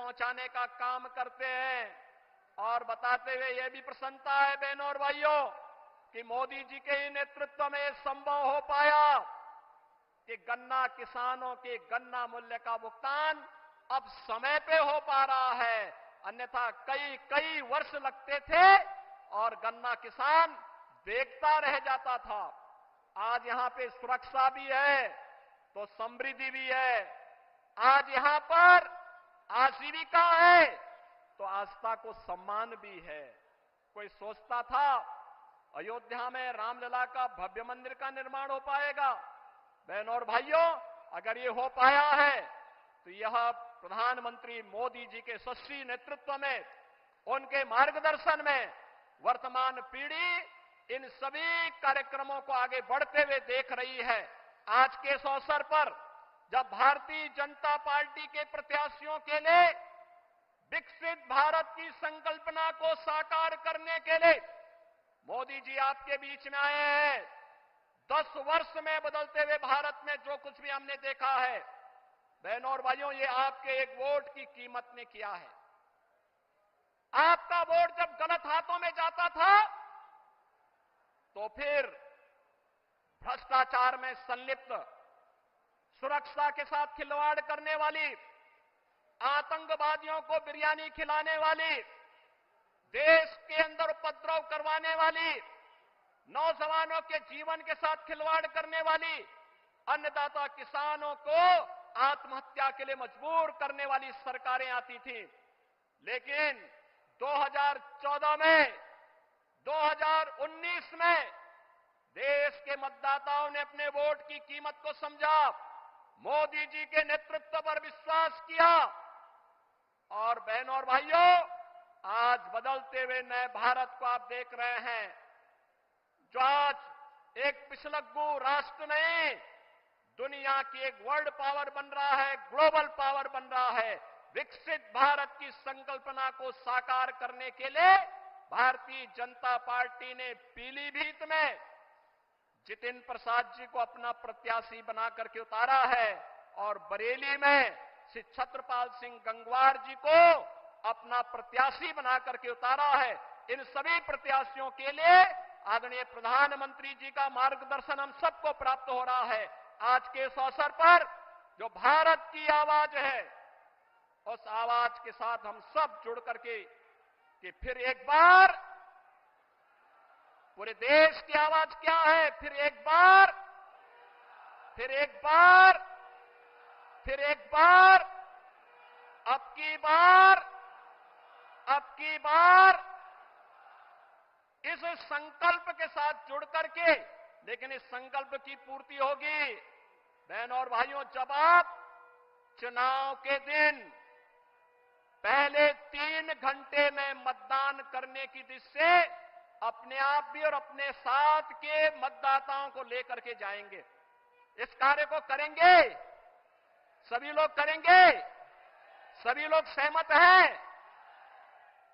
पहुंचाने का काम करते हैं। और बताते हुए यह भी प्रसन्नता है बहनों और भाइयों कि मोदी जी के ही नेतृत्व में संभव हो पाया कि गन्ना किसानों के गन्ना मूल्य का भुगतान अब समय पे हो पा रहा है। अन्यथा कई कई वर्ष लगते थे और गन्ना किसान देखता रह जाता था। आज यहां पे सुरक्षा भी है तो समृद्धि भी है। आज यहां पर आजीविका है तो आस्था को सम्मान भी है। कोई सोचता था अयोध्या में रामलला का भव्य मंदिर का निर्माण हो पाएगा? बहनों और भाइयों, अगर ये हो पाया है तो यह प्रधानमंत्री मोदी जी के यशस्वी नेतृत्व में, उनके मार्गदर्शन में वर्तमान पीढ़ी इन सभी कार्यक्रमों को आगे बढ़ते हुए देख रही है। आज के इस अवसर पर जब भारतीय जनता पार्टी के प्रत्याशियों के लिए विकसित भारत की संकल्पना को साकार करने के लिए मोदी जी आपके बीच में आए हैं, 10 वर्ष में बदलते हुए भारत में जो कुछ भी हमने देखा है, बहनों और भाइयों, ये आपके एक वोट की कीमत ने किया है। आपका वोट जब गलत हाथों में जाता था तो फिर भ्रष्टाचार में संलिप्त, सुरक्षा के साथ खिलवाड़ करने वाली, आतंकवादियों को बिरयानी खिलाने वाली, देश के अंदर उपद्रव करवाने वाली, नौजवानों के जीवन के साथ खिलवाड़ करने वाली, अन्नदाता किसानों को आत्महत्या के लिए मजबूर करने वाली सरकारें आती थी। लेकिन 2014 में, 2019 में देश के मतदाताओं ने अपने वोट की कीमत को समझा, मोदी जी के नेतृत्व पर विश्वास किया और बहनों और भाइयों, आज बदलते हुए नए भारत को आप देख रहे हैं, जो आज एक पिछलग्गू राष्ट्र नहीं, दुनिया की एक वर्ल्ड पावर बन रहा है, ग्लोबल पावर बन रहा है। विकसित भारत की संकल्पना को साकार करने के लिए भारतीय जनता पार्टी ने पीलीभीत में जितिन प्रसाद जी को अपना प्रत्याशी बना करके उतारा है और बरेली में श्री छत्रपाल सिंह गंगवार जी को अपना प्रत्याशी बना करके उतारा है। इन सभी प्रत्याशियों के लिए आदरणीय प्रधानमंत्री जी का मार्गदर्शन हम सबको प्राप्त हो रहा है। आज के इस अवसर पर जो भारत की आवाज है, उस आवाज के साथ हम सब जुड़ करके कि फिर एक बार पूरे देश की आवाज क्या है, फिर एक बार, फिर एक बार, फिर एक बार, अब की बार, अब की बार इस संकल्प के साथ जुड़ करके, लेकिन इस संकल्प की पूर्ति होगी बहनों और भाइयों जब आप चुनाव के दिन पहले 3 घंटे में मतदान करने की दिशा से अपने आप भी और अपने साथ के मतदाताओं को लेकर के जाएंगे। इस कार्य को करेंगे, सभी लोग करेंगे, सभी लोग सहमत हैं।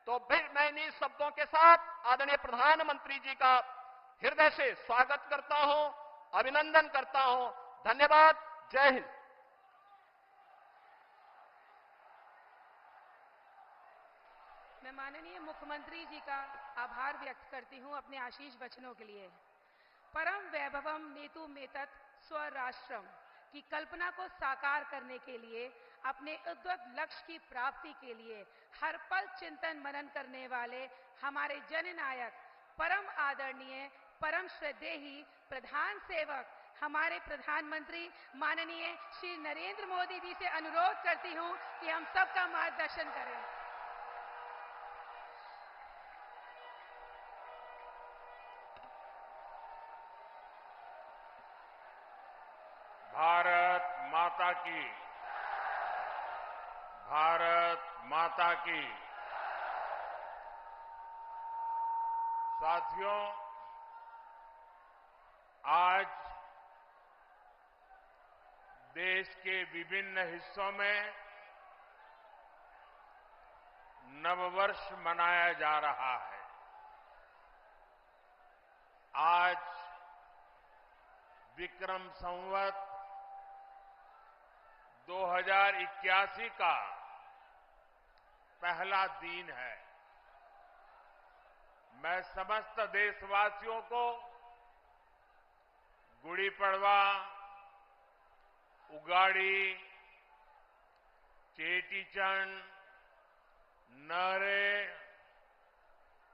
तो फिर मैं इन्हीं शब्दों के साथ आदरणीय प्रधानमंत्री जी का हृदय से स्वागत करता हूं, अभिनंदन करता हूं। धन्यवाद। जय हिंद। मैं माननीय मुख्यमंत्री जी का आभार व्यक्त करती हूं अपने आशीष वचनों के लिए। परम वैभवम नेतु मेतत् स्वराष्ट्रम की कल्पना को साकार करने के लिए, अपने उद्वत लक्ष्य की प्राप्ति के लिए हर पल चिंतन मनन करने वाले हमारे जननायक, परम आदरणीय, परम श्रद्धेय प्रधान सेवक हमारे प्रधानमंत्री माननीय श्री नरेंद्र मोदी जी से अनुरोध करती हूं कि हम सबका मार्गदर्शन करें। भारत माता की, भारत माता की। साथियों, आज देश के विभिन्न हिस्सों में नववर्ष मनाया जा रहा है। आज विक्रम संवत 2081 का पहला दिन है। मैं समस्त देशवासियों को गुड़ी पड़वा, उगाड़ी, चेटीचंड,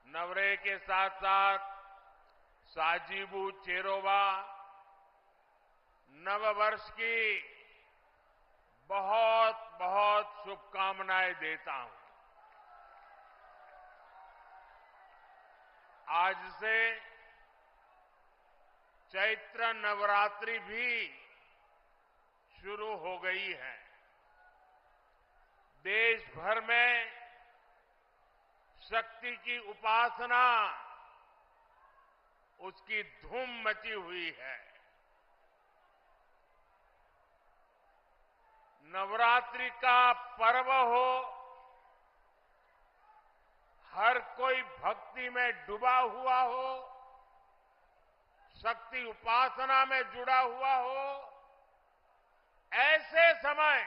नवरे के साथ साथ साजीबू चेरोबा नववर्ष की बहुत बहुत शुभकामनाएं देता हूं। आज से चैत्र नवरात्रि भी शुरू हो गई है। देश भर में शक्ति की उपासना, उसकी धूम मची हुई है। नवरात्रि का पर्व हो, हर कोई भक्ति में डूबा हुआ हो, शक्ति उपासना में जुड़ा हुआ हो, ऐसे समय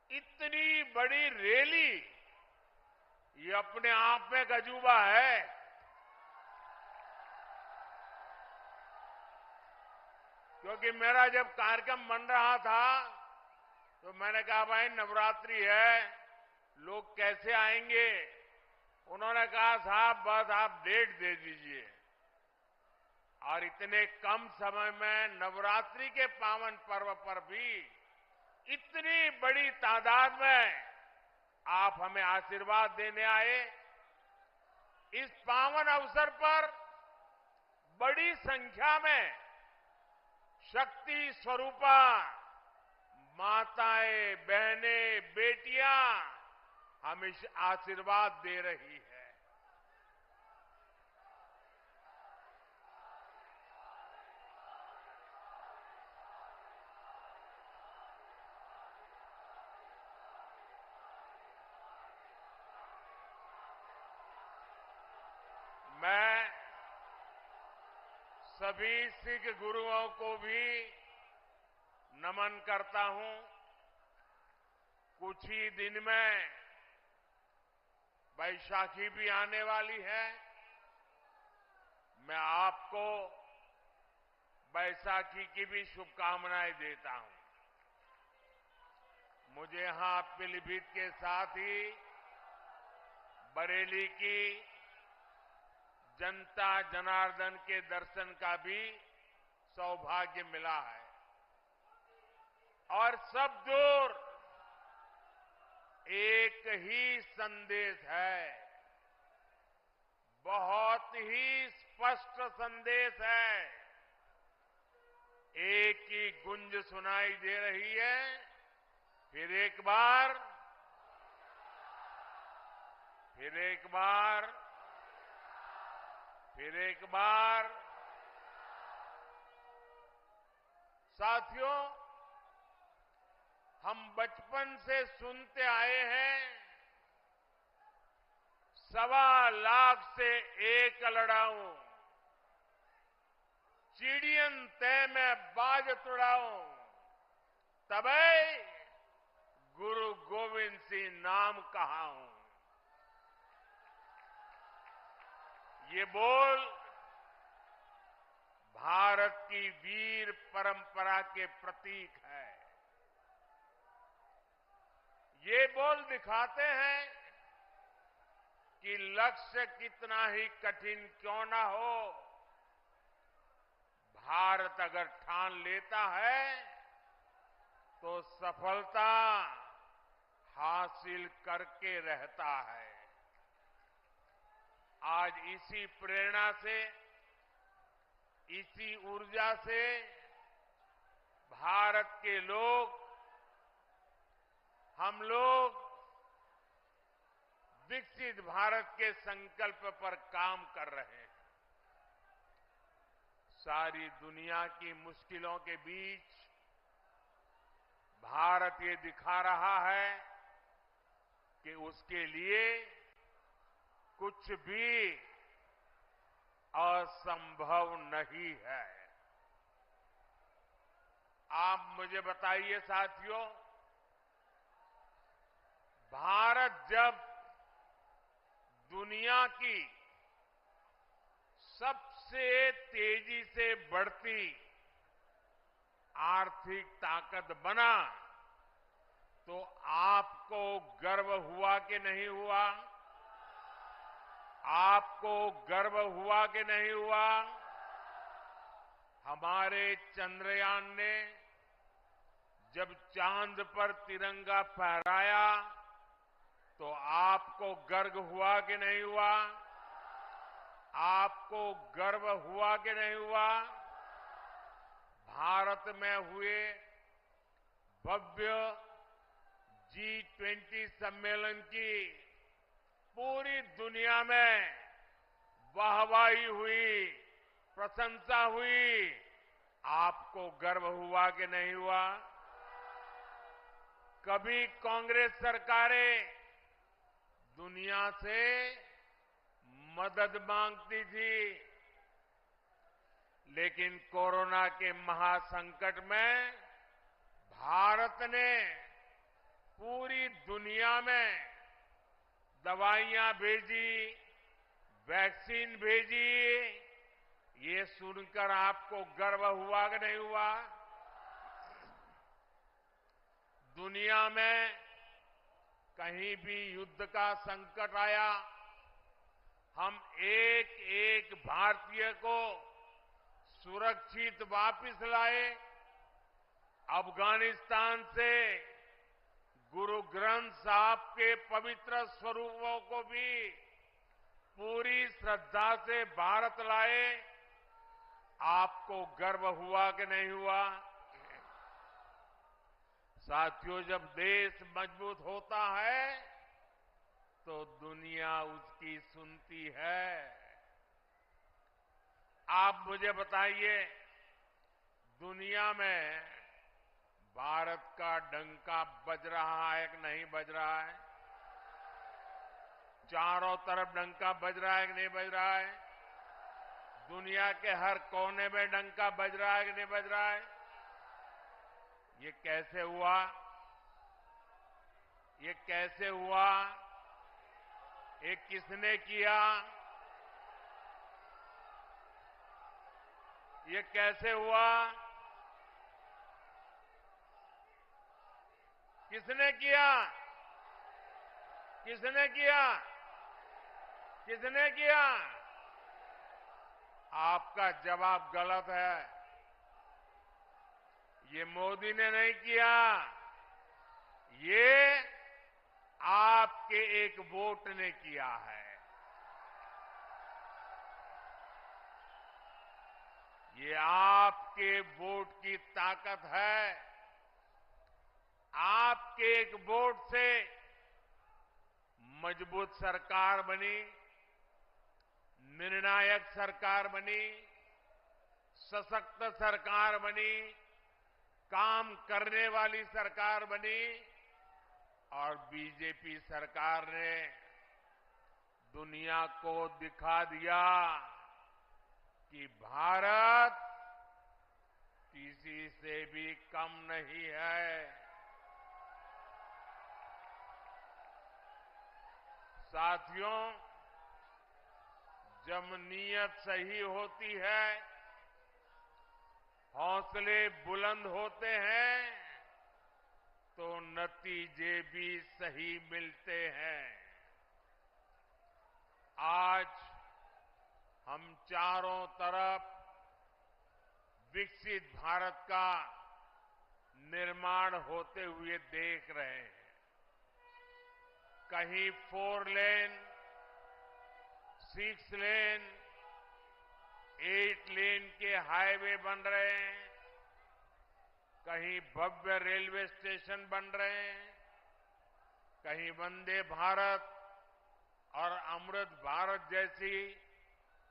इतनी बड़ी रैली, ये अपने आप में एक अजूबा है। क्योंकि मेरा जब कार्यक्रम बन रहा था तो मैंने कहा भाई नवरात्रि है, लोग कैसे आएंगे। उन्होंने कहा साहब बस आप डेट दे दीजिए। और इतने कम समय में नवरात्रि के पावन पर्व पर भी इतनी बड़ी तादाद में आप हमें आशीर्वाद देने आए। इस पावन अवसर पर बड़ी संख्या में शक्ति स्वरूपा माताएं, बहनें, बेटियां हमें आशीर्वाद दे रही है। मैं सभी सिख गुरुओं को भी नमन करता हूं। कुछ ही दिन में वैशाखी भी आने वाली है। मैं आपको वैशाखी की भी शुभकामनाएं देता हूं। मुझे यहां पीलीभीत के साथ ही बरेली की जनता जनार्दन के दर्शन का भी सौभाग्य मिला है। और सब दूर एक ही संदेश है, बहुत ही स्पष्ट संदेश है। एक ही गुंज सुनाई दे रही है। फिर एक बार, फिर एक बार, फिर एक बार। साथियों, हम बचपन से सुनते आए हैं, 1.25 से एक लड़ाऊं, चिड़ियन तय में बाज तुड़ाऊं, तबै गुरु गोविंद सिंह नाम कहाऊं। ये बोल भारत की वीर परंपरा के प्रतीक है। ये बोल दिखाते हैं कि लक्ष्य कितना ही कठिन क्यों ना हो, भारत अगर ठान लेता है तो सफलता हासिल करके रहता है। आज इसी प्रेरणा से, इसी ऊर्जा से भारत के लोग, हम लोग विकसित भारत के संकल्प पर काम कर रहे हैं। सारी दुनिया की मुश्किलों के बीच भारत ये दिखा रहा है कि उसके लिए कुछ भी असंभव नहीं है। आप मुझे बताइए साथियों, भारत जब दुनिया की सबसे तेजी से बढ़ती आर्थिक ताकत बना, तो आपको गर्व हुआ कि नहीं हुआ? आपको गर्व हुआ कि नहीं हुआ? हमारे चंद्रयान ने जब चांद पर तिरंगा फहराया तो आपको गर्व हुआ कि नहीं हुआ? आपको गर्व हुआ कि नहीं हुआ? भारत में हुए भव्य G20 सम्मेलन की पूरी दुनिया में वाहवाही हुई, प्रशंसा हुई। आपको गर्व हुआ कि नहीं हुआ? कभी कांग्रेस सरकारें दुनिया से मदद मांगती थी, लेकिन कोरोना के महासंकट में भारत ने पूरी दुनिया में दवाइयां भेजी, वैक्सीन भेजी। ये सुनकर आपको गर्व हुआ कि नहीं हुआ? दुनिया में कहीं भी युद्ध का संकट आया, हम एक एक भारतीय को सुरक्षित वापस लाए। अफगानिस्तान से गुरु ग्रंथ साहब के पवित्र स्वरूपों को भी पूरी श्रद्धा से भारत लाए। आपको गर्व हुआ कि नहीं हुआ? साथियों, जब देश मजबूत होता है तो दुनिया उसकी सुनती है। आप मुझे बताइए, दुनिया में भारत का डंका बज रहा है कि नहीं बज रहा है? चारों तरफ डंका बज रहा है कि नहीं बज रहा है? दुनिया के हर कोने में डंका बज रहा है कि नहीं बज रहा है? ये कैसे हुआ? ये कैसे हुआ? ये किसने किया? ये कैसे हुआ? किसने किया? किसने किया? किसने किया? आपका जवाब गलत है। ये मोदी ने नहीं किया, ये आपके एक वोट ने किया है। ये आपके वोट की ताकत है। आपके एक वोट से मजबूत सरकार बनी, निर्णायक सरकार बनी, सशक्त सरकार बनी, काम करने वाली सरकार बनी। और बीजेपी सरकार ने दुनिया को दिखा दिया कि भारत किसी से भी कम नहीं है। साथियों, जब नीयत सही होती है, हौसले बुलंद होते हैं, तो नतीजे भी सही मिलते हैं। आज हम चारों तरफ विकसित भारत का निर्माण होते हुए देख रहे हैं। कहीं 4 लेन, 6 लेन, 8 लेन के हाईवे बन रहे हैं, कहीं भव्य रेलवे स्टेशन बन रहे हैं, कहीं वंदे भारत और अमृत भारत जैसी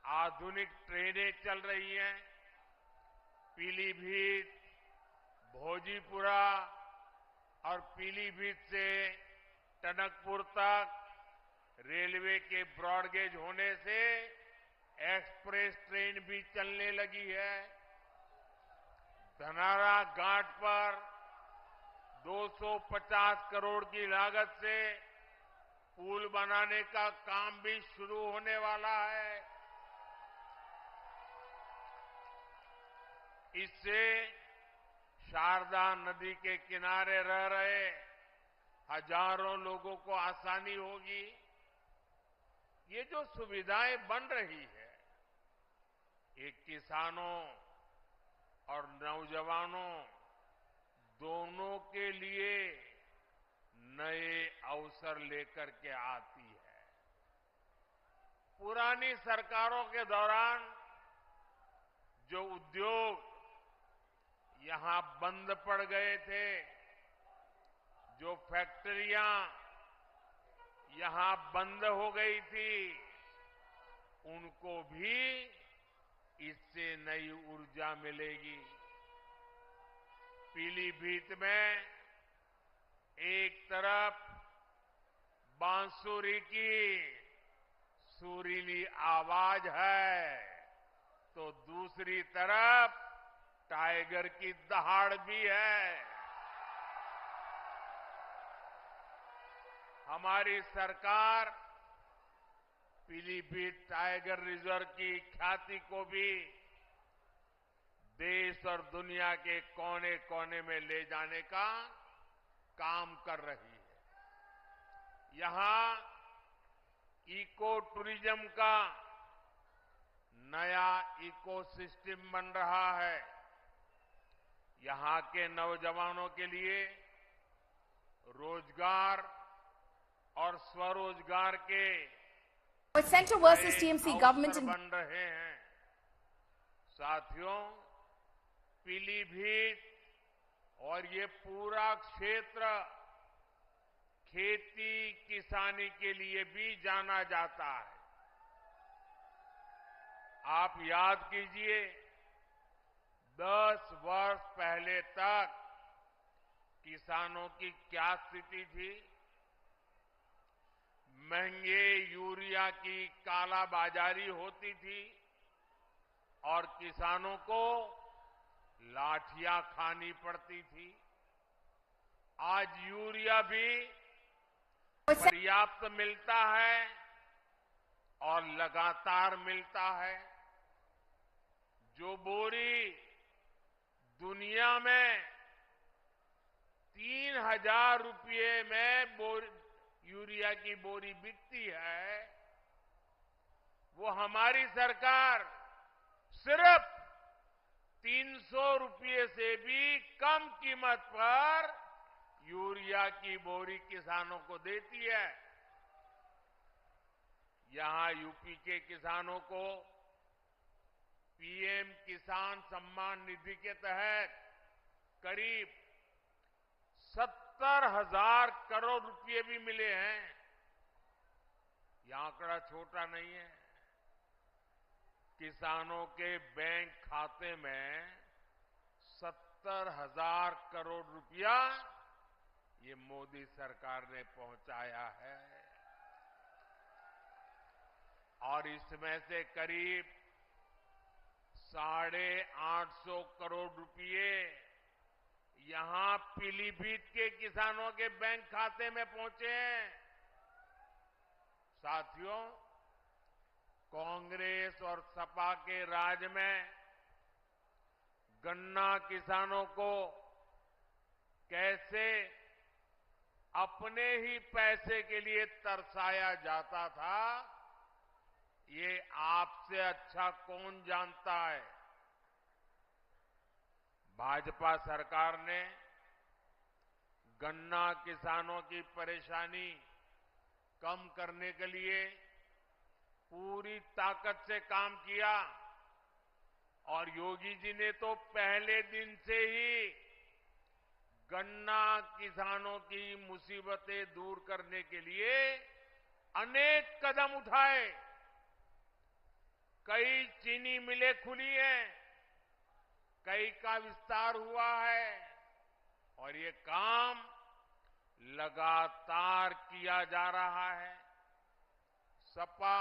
आधुनिक ट्रेनें चल रही हैं। पीलीभीत, भोजीपुरा और पीलीभीत से टनकपुर तक रेलवे के ब्रॉडगेज होने से एक्सप्रेस ट्रेन भी चलने लगी है। धनारा घाट पर 250 करोड़ की लागत से पुल बनाने का काम भी शुरू होने वाला है। इससे शारदा नदी के किनारे रह रहे हजारों लोगों को आसानी होगी। ये जो सुविधाएं बन रही है, ये किसानों और नौजवानों दोनों के लिए नए अवसर लेकर के आती है। पुरानी सरकारों के दौरान जो उद्योग यहां बंद पड़ गए थे, जो फैक्ट्रियां यहां बंद हो गई थी, उनको भी इससे नई ऊर्जा मिलेगी। पीलीभीत में एक तरफ बांसुरी की सुरीली आवाज है, तो दूसरी तरफ टाइगर की दहाड़ भी है। हमारी सरकार पीलीभीत टाइगर रिजर्व की ख्याति को भी देश और दुनिया के कोने कोने में ले जाने का काम कर रही है। यहां इको टूरिज्म का नया इकोसिस्टम बन रहा है। यहां के नौजवानों के लिए रोजगार और स्वरोजगार के Centre versus TMC government in बन रहे हैं। साथियों, पीलीभीत और ये पूरा क्षेत्र खेती किसानी के लिए भी जाना जाता है। आप याद कीजिए, 10 वर्ष पहले तक किसानों की क्या स्थिति थी। महंगे यूरिया की कालाबाजारी होती थी और किसानों को लाठियां खानी पड़ती थी। आज यूरिया भी पर्याप्त मिलता है और लगातार मिलता है। जो बोरी दुनिया में 3,000 रुपये में यूरिया की बोरी बिकती है, वो हमारी सरकार सिर्फ 300 रुपये से भी कम कीमत पर यूरिया की बोरी किसानों को देती है। यहां यूपी के किसानों को पीएम किसान सम्मान निधि के तहत करीब 70,000 करोड़ रुपए भी मिले हैं। यह आंकड़ा छोटा नहीं है। किसानों के बैंक खाते में 70,000 करोड़ रुपया ये मोदी सरकार ने पहुंचाया है और इसमें से करीब 850 करोड़ रुपए यहां पीलीभीत के किसानों के बैंक खाते में पहुंचे हैं। साथियों, कांग्रेस और सपा के राज में गन्ना किसानों को कैसे अपने ही पैसे के लिए तरसाया जाता था, ये आपसे अच्छा कौन जानता है। भाजपा सरकार ने गन्ना किसानों की परेशानी कम करने के लिए पूरी ताकत से काम किया और योगी जी ने तो पहले दिन से ही गन्ना किसानों की मुसीबतें दूर करने के लिए अनेक कदम उठाए। कई चीनी मिलें खुली हैं, कई का विस्तार हुआ है और ये काम लगातार किया जा रहा है। सपा,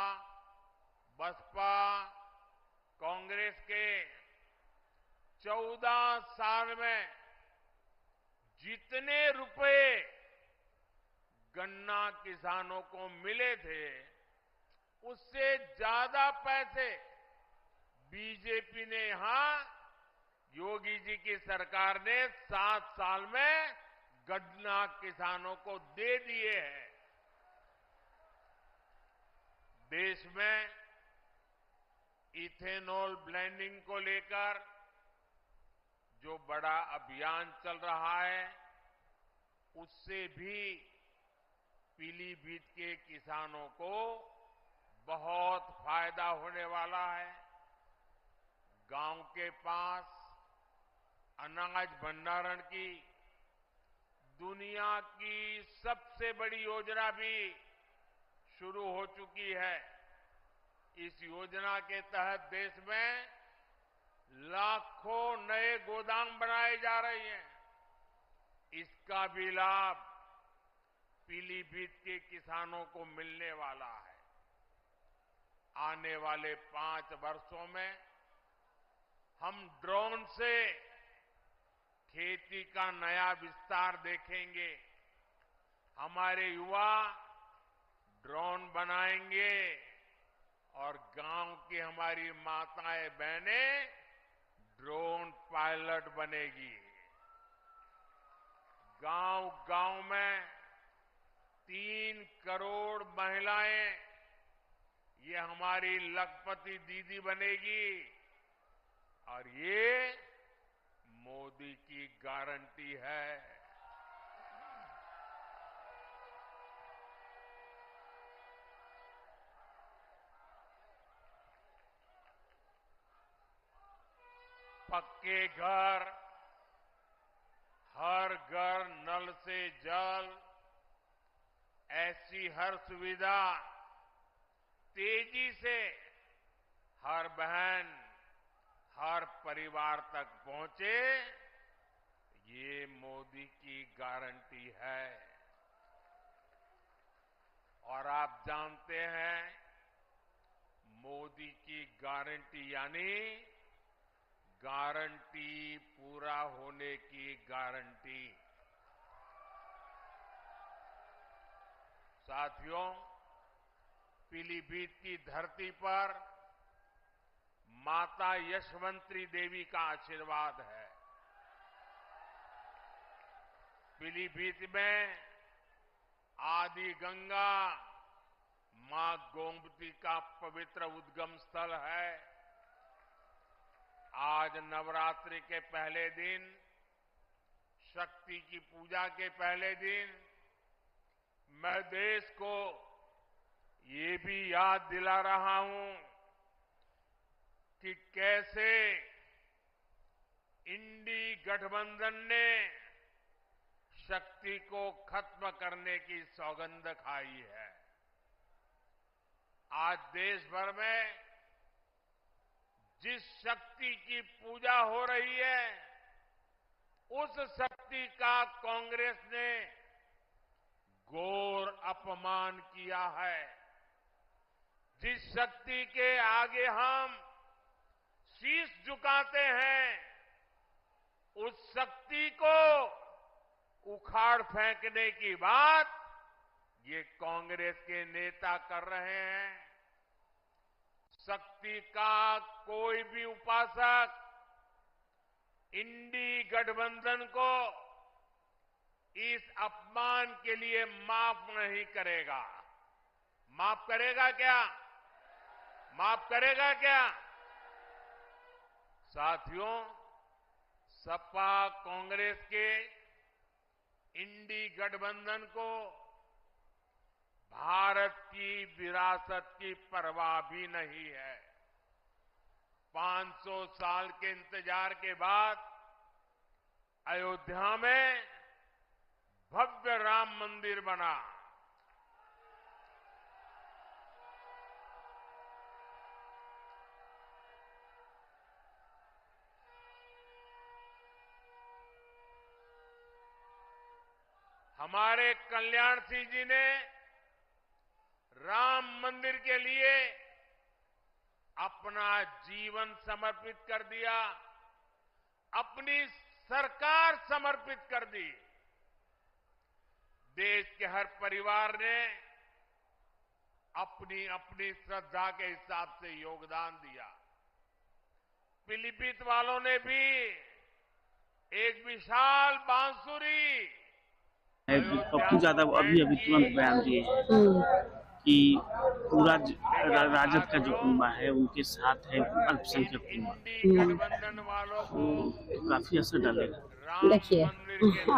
बसपा, कांग्रेस के 14 साल में जितने रुपए गन्ना किसानों को मिले थे, उससे ज्यादा पैसे बीजेपी ने यहां योगी जी की सरकार ने 7 साल में गन्ना किसानों को दे दिए हैं। देश में इथेनॉल ब्लेंडिंग को लेकर जो बड़ा अभियान चल रहा है, उससे भी पीलीभीत के किसानों को बहुत फायदा होने वाला है। गांव के पास अनाज भंडारण की दुनिया की सबसे बड़ी योजना भी शुरू हो चुकी है। इस योजना के तहत देश में लाखों नए गोदाम बनाए जा रहे हैं। इसका भी लाभ पीलीभीत के किसानों को मिलने वाला है। आने वाले 5 वर्षों में हम ड्रोन से खेती का नया विस्तार देखेंगे। हमारे युवा ड्रोन बनाएंगे और गांव की हमारी माताएं बहनें ड्रोन पायलट बनेगी। गांव-गांव में 3 करोड़ महिलाएं ये हमारी लखपति दीदी बनेगी और ये मोदी की गारंटी है। पक्के घर, हर घर नल से जल, ऐसी हर सुविधा तेजी से हर बहन, हर परिवार तक पहुंचे, ये मोदी की गारंटी है। और आप जानते हैं, मोदी की गारंटी यानी गारंटी पूरा होने की गारंटी। साथियों, पीलीभीत की धरती पर माता यशवंती देवी का आशीर्वाद है। पीलीभीत में आदि गंगा मां गोमती का पवित्र उद्गम स्थल है। आज नवरात्रि के पहले दिन, शक्ति की पूजा के पहले दिन, मैं देश को ये भी याद दिला रहा हूं कि कैसे इंडी गठबंधन ने शक्ति को खत्म करने की सौगंध खाई है। आज देश भर में जिस शक्ति की पूजा हो रही है, उस शक्ति का कांग्रेस ने घोर अपमान किया है। जिस शक्ति के आगे हम शीश झुकाते हैं, उस शक्ति को उखाड़ फेंकने की बात ये कांग्रेस के नेता कर रहे हैं। शक्ति का कोई भी उपासक इंडी गठबंधन को इस अपमान के लिए माफ नहीं करेगा। माफ करेगा क्या? माफ करेगा क्या? साथियों, सपा कांग्रेस के इंडी गठबंधन को भारत की विरासत की परवाह भी नहीं है। 500 साल के इंतजार के बाद अयोध्या में भव्य राम मंदिर बना। हमारे कल्याण सिंह जी ने राम मंदिर के लिए अपना जीवन समर्पित कर दिया, अपनी सरकार समर्पित कर दी। देश के हर परिवार ने अपनी अपनी श्रद्धा के हिसाब से योगदान दिया। पीलीभीत वालों ने भी एक विशाल बांसुरी। पप्पू यादव अभी तुरंत बयान दिए हैं कि पूरा राजद का जो कुनबा है उनके साथ है अल्पसंख्यक कुनबा, तो काफी असर डालेगा। देखिए,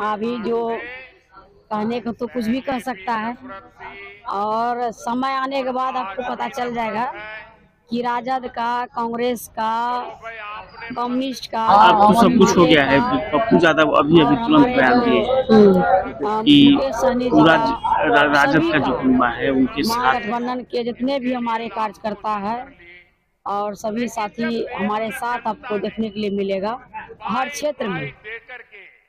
अभी जो कहने को तो कुछ भी कह सकता है, और समय आने के बाद आपको पता चल जाएगा कि राजद का, कांग्रेस का, कम्युनिस्ट का, आपको सब कुछ हो गया है। पप्पू यादव अभी तुरंत बयान दिए हैं कि पूरा राजद का जो कुनबा है उनके साथ, महागठबंधन के जितने भी हमारे कार्यकर्ता है और सभी साथी हमारे साथ आपको देखने के लिए मिलेगा हर क्षेत्र में।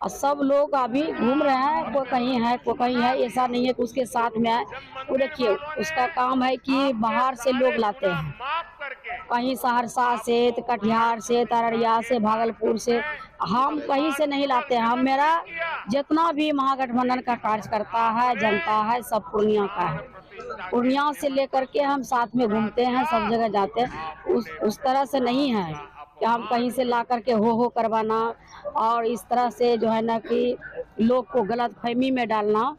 और सब लोग अभी घूम रहे हैं, कोई कहीं है कोई कहीं है, ऐसा नहीं है कि उसके साथ में है। वो देखिए, उसका काम है कि बाहर से लोग लाते हैं, कहीं सहरसा से, कटिहार से, अररिया से, भागलपुर से, हम कहीं से नहीं लाते हैं। हम, मेरा जितना भी महागठबंधन का कार्यकर्ता है, जनता है, सब पूर्णिया का है। पूर्णिया से लेकर के हम साथ में घूमते हैं, सब जगह जाते हैं। उस तरह से नहीं है कि हम कहीं से ला करके हो करवाना और इस तरह से जो है ना कि लोग को गलत फहमी में डालना,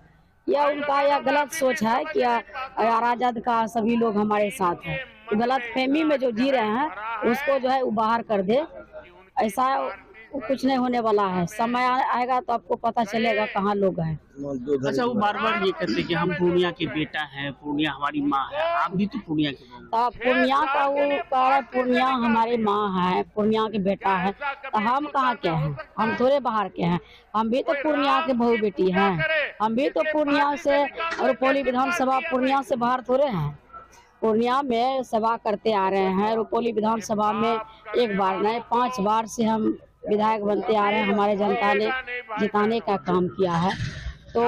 या उनका या गलत सोच है कि राजद का सभी लोग हमारे साथ है। तो गलत फहमी में जो जी रहे हैं उसको जो है वो बाहर कर दे, ऐसा कुछ नहीं होने वाला है। समय आएगा तो आपको पता चलेगा कहाँ लोग हैं। अच्छा, वो बार बार ये कहते हैं कि हम पूर्णिया के बेटा हैं, पूर्णिया हमारी माँ है। आप भी तो पूर्णिया के बहू। पूर्णिया का वो कह रहे पूर्णिया हमारी माँ है, पूर्णिया के बेटा है, तो हम कहाँ के हैं? हम थोड़े बाहर के हैं, हम भी तो पूर्णिया के बहू बेटी हैं। हम भी तो पूर्णिया से, और रुपौली विधानसभा पूर्णिया से बाहर थोड़े हैं। पूर्णिया में सेवा करते आ रहे हैं। रुपौली विधानसभा में एक बार नहीं 5 बार से हम विधायक बनते आ रहे हैं। हमारे जनता ने जिताने का काम किया है। तो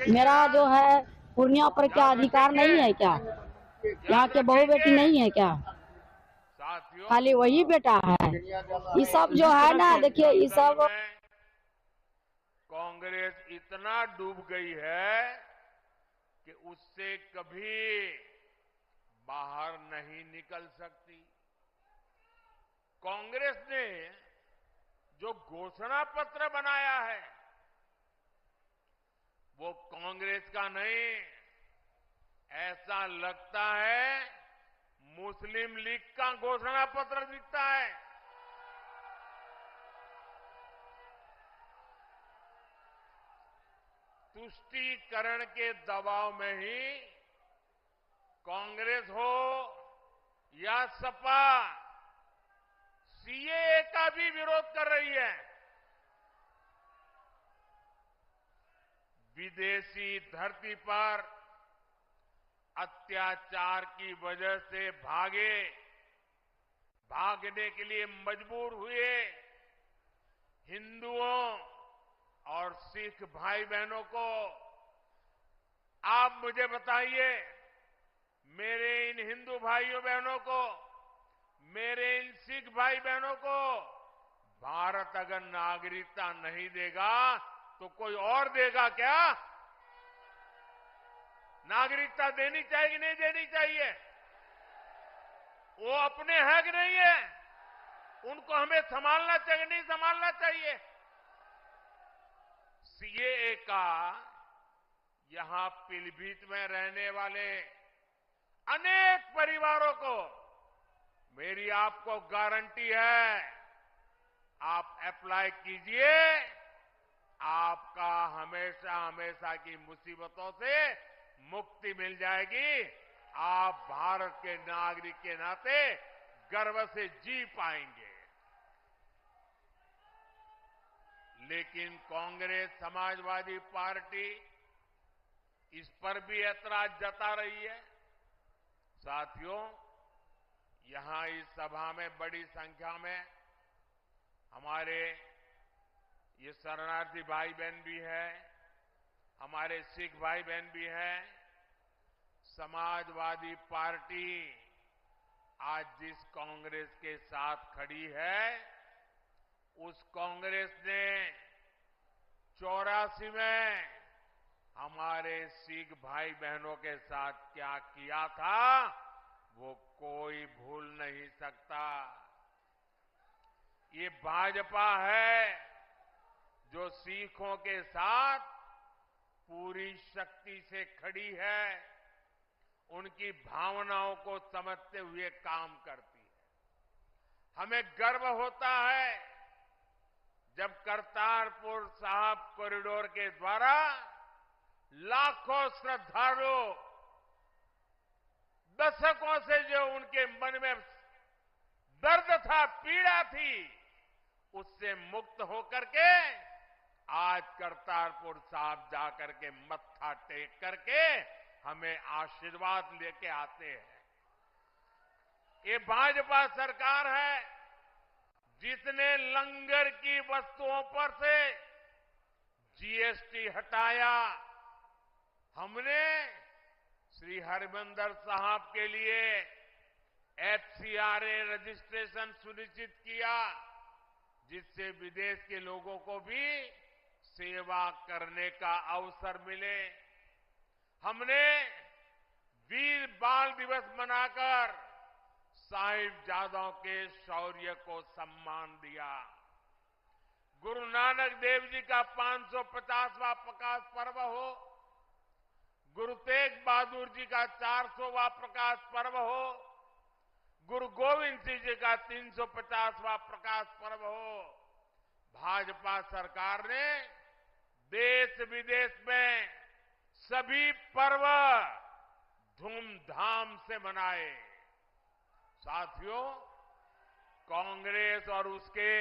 मेरा जो है पूर्णिया पर क्या अधिकार नहीं है क्या? यहाँ के बहू बेटी नहीं है क्या? खाली वही बेटा है। ये सब जो है ना, देखिए ये सब कांग्रेस इतना डूब गई है कि उससे कभी बाहर नहीं निकल सकती। कांग्रेस ने जो घोषणा पत्र बनाया है वो कांग्रेस का नहीं, ऐसा लगता है मुस्लिम लीग का घोषणा पत्र दिखता है। तुष्टीकरण के दबाव में ही कांग्रेस हो या सपा सीएए का भी विरोध कर रही है। विदेशी धरती पर अत्याचार की वजह से भागने के लिए मजबूर हुए हिंदुओं और सिख भाई बहनों को आप मुझे बताइए, मेरे इन हिंदू भाइयों बहनों को, मेरे इन सिख भाई बहनों को भारत अगर नागरिकता नहीं देगा तो कोई और देगा क्या? नागरिकता देनी चाहिए कि नहीं देनी चाहिए? वो अपने है कि नहीं है? उनको हमें संभालना चाहिए नहीं संभालना चाहिए? सीएए का यहां पीलीभीत में रहने वाले अनेक परिवारों को मेरी आपको गारंटी है, आप अप्लाई कीजिए, आपका हमेशा हमेशा की मुसीबतों से मुक्ति मिल जाएगी। आप भारत के नागरिक के नाते गर्व से जी पाएंगे। लेकिन कांग्रेस समाजवादी पार्टी इस पर भी ऐतराज जता रही है। साथियों, यहां इस सभा में बड़ी संख्या में हमारे ये शरणार्थी भाई बहन भी है, हमारे सिख भाई बहन भी हैं। समाजवादी पार्टी आज जिस कांग्रेस के साथ खड़ी है, उस कांग्रेस ने 84 में हमारे सिख भाई बहनों के साथ क्या किया था वो कोई भूल नहीं सकता। ये भाजपा है जो सिखों के साथ पूरी शक्ति से खड़ी है, उनकी भावनाओं को समझते हुए काम करती है। हमें गर्व होता है जब करतारपुर साहिब कॉरिडोर के द्वारा लाखों श्रद्धालु दशकों से जो उनके मन में दर्द था, पीड़ा थी, उससे मुक्त होकर के आज करतारपुर साहिब जाकर के मत्था टेक करके हमें आशीर्वाद लेके आते हैं। ये भाजपा सरकार है जिसने लंगर की वस्तुओं पर से जीएसटी हटाया। हमने श्री हरिमंदिर साहिब के लिए एफसीआरए रजिस्ट्रेशन सुनिश्चित किया, जिससे विदेश के लोगों को भी सेवा करने का अवसर मिले। हमने वीर बाल दिवस मनाकर साहिबजादों के शौर्य को सम्मान दिया। गुरु नानक देव जी का 550वां प्रकाश पर्व हो, गुरु तेग बहादुर जी का 400वां प्रकाश पर्व हो, गुरु गोविंद सिंह जी का 350वां प्रकाश पर्व हो, भाजपा सरकार ने देश विदेश में सभी पर्व धूमधाम से मनाए। साथियों, कांग्रेस और उसके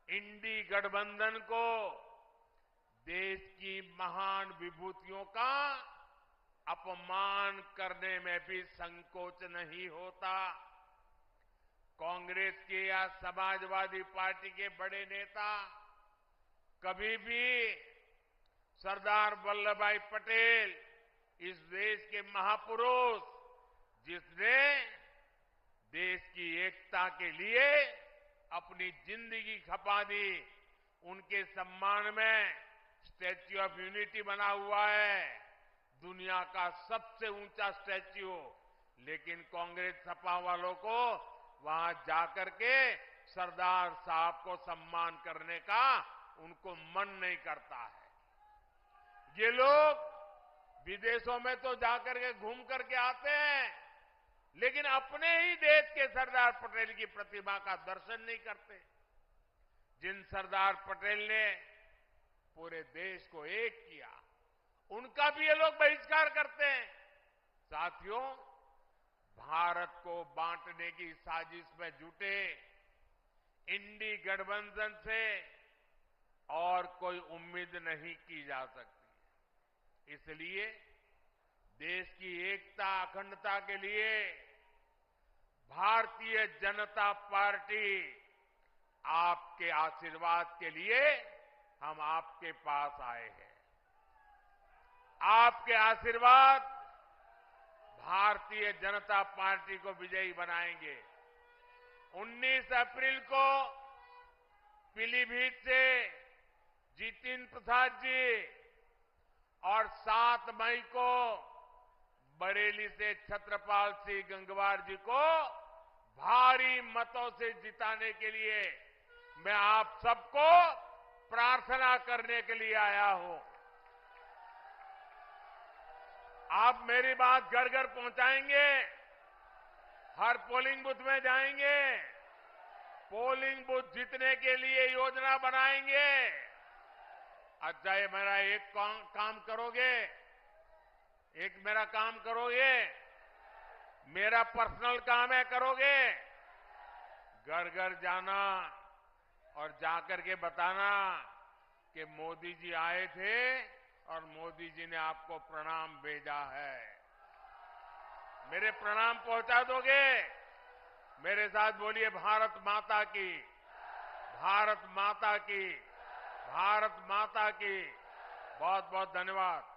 इंडी गठबंधन को देश की महान विभूतियों का अपमान करने में भी संकोच नहीं होता। कांग्रेस के या समाजवादी पार्टी के बड़े नेता कभी भी सरदार वल्लभ भाई पटेल, इस देश के महापुरुष जिसने देश की एकता के लिए अपनी जिंदगी खपा दी, उनके सम्मान में स्टैच्यू ऑफ यूनिटी बना हुआ है, दुनिया का सबसे ऊंचा स्टैच्यू। लेकिन कांग्रेस सपा वालों को वहां जाकर के सरदार साहब को सम्मान करने का उनको मन नहीं करता है। ये लोग विदेशों में तो जाकर के घूम करके आते हैं, लेकिन अपने ही देश के सरदार पटेल की प्रतिमा का दर्शन नहीं करते, जिन सरदार पटेल ने पूरे देश को एक किया, उनका भी ये लोग बहिष्कार करते हैं। साथियों, भारत को बांटने की साजिश में जुटे इंडी गठबंधन से और कोई उम्मीद नहीं की जा सकती। इसलिए देश की एकता अखंडता के लिए भारतीय जनता पार्टी आपके आशीर्वाद के लिए हम आपके पास आए हैं। आपके आशीर्वाद भारतीय जनता पार्टी को विजयी बनाएंगे। 19 अप्रैल को पीलीभीत से जितिन प्रसाद जी और 7 मई को बरेली से छत्रपाल सिंह गंगवार जी को भारी मतों से जिताने के लिए मैं आप सबको प्रार्थना करने के लिए आया हूं। आप मेरी बात घर घर पहुंचाएंगे, हर पोलिंग बूथ में जाएंगे, पोलिंग बूथ जीतने के लिए योजना बनाएंगे। अच्छा, ये मेरा एक काम करोगे, एक मेरा काम करोगे, मेरा पर्सनल काम है, करोगे? घर घर जाना और जाकर के बताना कि मोदी जी आए थे और मोदी जी ने आपको प्रणाम भेजा है। मेरे प्रणाम पहुंचा दोगे? मेरे साथ बोलिए, भारत माता की, भारत माता की, भारत माता की। बहुत बहुत धन्यवाद।